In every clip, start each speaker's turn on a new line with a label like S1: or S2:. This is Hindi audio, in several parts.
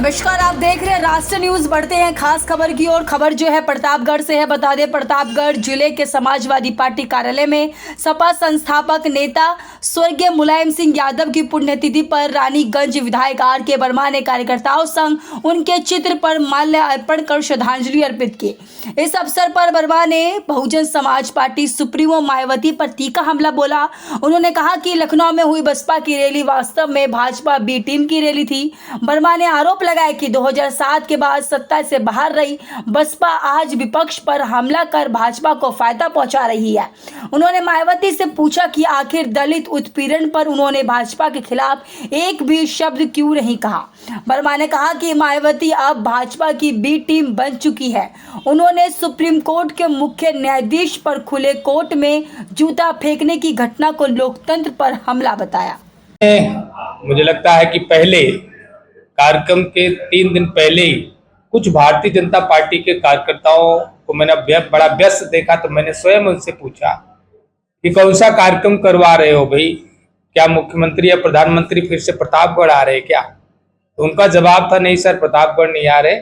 S1: नमस्कार, आप देख रहे हैं राष्ट्रीय न्यूज। बढ़ते हैं खास खबर की ओर। खबर जो है प्रतापगढ़ से है। बता दें, प्रतापगढ़ जिले के समाजवादी पार्टी कार्यालय में सपा संस्थापक नेता स्वर्गीय मुलायम सिंह यादव की पुण्यतिथि पर रानीगंज विधायक R.K. वर्मा ने कार्यकर्ताओं संग उनके चित्र पर माल्य अर्पण कर श्रद्धांजलि अर्पित की। इस अवसर पर वर्मा ने बहुजन समाज पार्टी सुप्रीमो मायावती पर तीखा हमला बोला। उन्होंने कहा कि लखनऊ में हुई बसपा की रैली वास्तव में भाजपा बी टीम की रैली थी। वर्मा ने आरोप लगाया कि 2007 के बाद सत्ता से बाहर रही बसपा आज विपक्ष पर हमला कर भाजपा को फायदा पहुंचा रही है। उन्होंने मायावती से पूछा कि आखिर दलित उत्पीड़न पर उन्होंने भाजपा के खिलाफ एक भी शब्द क्यों नहीं कहा। वर्मा ने कहा कि मायावती अब भाजपा की बी टीम बन चुकी है। उन्होंने सुप्रीम कोर्ट के मुख्य न्यायाधीश पर खुले कोर्ट में जूता फेंकने की घटना को लोकतंत्र पर हमला बताया।
S2: मुझे लगता है कि पहले कार्यक्रम के 3 दिन पहले ही कुछ भारतीय जनता पार्टी के कार्यकर्ताओं को मैंने बड़ा व्यस्त देखा, तो मैंने स्वयं उनसे पूछा कि कौन सा कार्यक्रम करवा रहे हो भाई, क्या मुख्यमंत्री या प्रधानमंत्री फिर से प्रतापगढ़ आ रहे हैं क्या? तो उनका जवाब था, नहीं सर, प्रतापगढ़ नहीं आ रहे,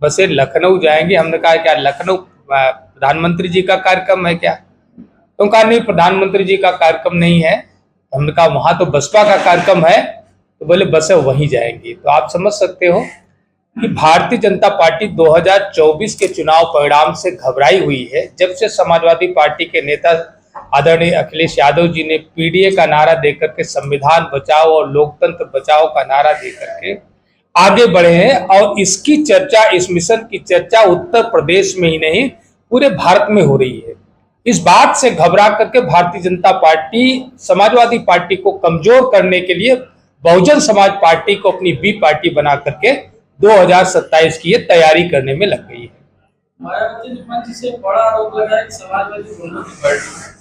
S2: बस ये लखनऊ जाएंगे। हमने कहा क्या लखनऊ प्रधानमंत्री जी का कार्यक्रम है क्या? तो उनका नहीं, प्रधानमंत्री जी का कार्यक्रम नहीं है। हमने कहा वहां तो बसपा का कार्यक्रम है, तो बोले बस वहीं जाएंगे। तो आप समझ सकते हो कि भारतीय जनता पार्टी 2024 के चुनाव परिणाम से घबराई हुई है। जब से समाजवादी पार्टी के नेता आदरणीय अखिलेश यादव जी ने पीडीए का नारा देकर के संविधान बचाओ और लोकतंत्र बचाओ का नारा देकर के आगे बढ़े हैं, और इसकी चर्चा, इस मिशन की चर्चा उत्तर प्रदेश में ही नहीं पूरे भारत में हो रही है। इस बात से घबरा करके भारतीय जनता पार्टी समाजवादी पार्टी को कमजोर करने के लिए बहुजन समाज पार्टी को अपनी बी पार्टी बना करके 2027 की ये तैयारी करने में लग गई है।
S3: मायावती ने मंच से बड़ा आरोप लगाया कि समाजवादी दोनों की पार्टी।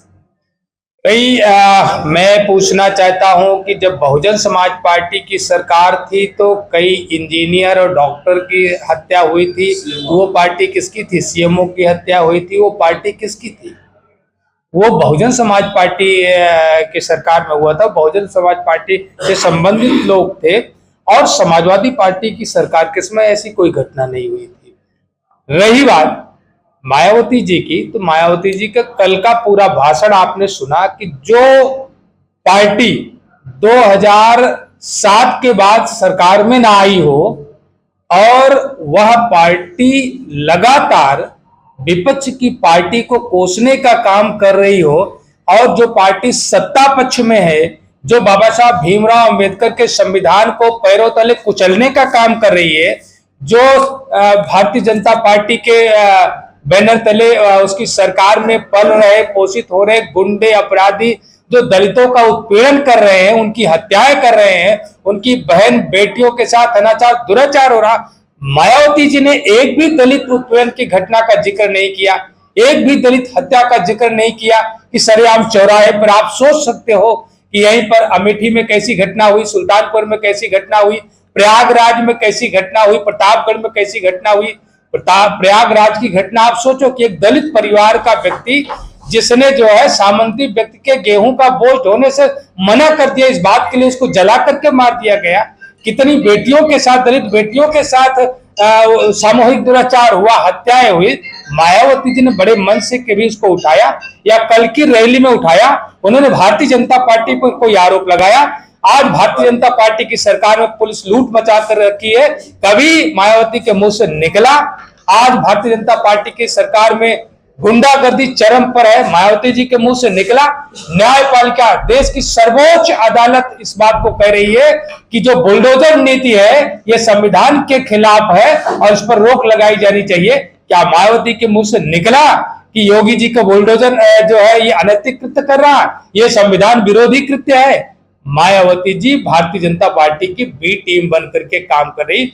S2: मैं पूछना चाहता हूं कि जब बहुजन समाज पार्टी की सरकार थी तो कई इंजीनियर और डॉक्टर की हत्या हुई थी, वो पार्टी किसकी थी? सीएमओ की हत्या हुई थी, वो पार्टी किसकी थी? वो बहुजन समाज पार्टी की सरकार में हुआ था। बहुजन समाज पार्टी से संबंधित लोग थे, और समाजवादी पार्टी की सरकार किसमें ऐसी कोई घटना नहीं हुई थी। रही बात मायावती जी की, तो मायावती जी का कल का पूरा भाषण आपने सुना कि जो पार्टी 2007 के बाद सरकार में ना आई हो और वह पार्टी लगातार विपक्ष की पार्टी को कोसने का काम कर रही हो, और जो पार्टी सत्ता पक्ष में है, जो बाबा साहब भीमराव अंबेडकर के संविधान को पैरों तले कुचलने का काम कर रही है, जो भारतीय जनता पार्टी के बैनर तले उसकी सरकार में पल रहे, पोषित हो रहे गुंडे अपराधी जो दलितों का उत्पीड़न कर रहे हैं, उनकी हत्याएं कर रहे हैं, उनकी बहन बेटियों के साथ अनाचार दुराचार हो रहा, मायावती जी ने एक भी दलित उत्पीड़न की घटना का जिक्र नहीं किया, एक भी दलित हत्या का जिक्र नहीं किया कि सरेआम चौराहे पर। आप सोच सकते हो कि यहीं पर अमेठी में कैसी घटना हुई, सुल्तानपुर में कैसी घटना हुई, प्रयागराज में कैसी घटना हुई, प्रतापगढ़ में कैसी घटना हुई। प्रयागराज की घटना आप सोचो कि एक दलित परिवार का व्यक्ति जिसने जो है सामंती व्यक्ति के गेहूं का बोझ ढोने से मना कर दिया, इस बात के लिए उसको जला करके मार दिया गया। कितनी बेटियों के साथ, दलित बेटियों के साथ सामूहिक दुराचार हुआ, हत्याएं हुई। मायावती जी ने बड़े मन से कभी उसको उठाया या कल की रैली में उठाया? उन्होंने भारतीय जनता पार्टी पर कोई आरोप लगाया। आज भारतीय जनता पार्टी की सरकार में पुलिस लूट मचा कर रखी है, कभी मायावती के मुंह से निकला? आज भारतीय जनता पार्टी की सरकार में गुंडागर्दी चरम पर है, मायावती जी के मुंह से निकला? न्यायपालिका, देश की सर्वोच्च अदालत इस बात को कह रही है कि जो बुलडोजर नीति है ये संविधान के खिलाफ है और इस पर रोक लगाई जानी चाहिए। क्या मायावती के मुंह से निकला कि योगी जी का बुलडोजर जो है ये अनैतिक कृत्य कर रहा है, ये संविधान विरोधी कृत्य है? मायावती जी भारतीय जनता पार्टी की बी टीम बनकर के काम कर रही।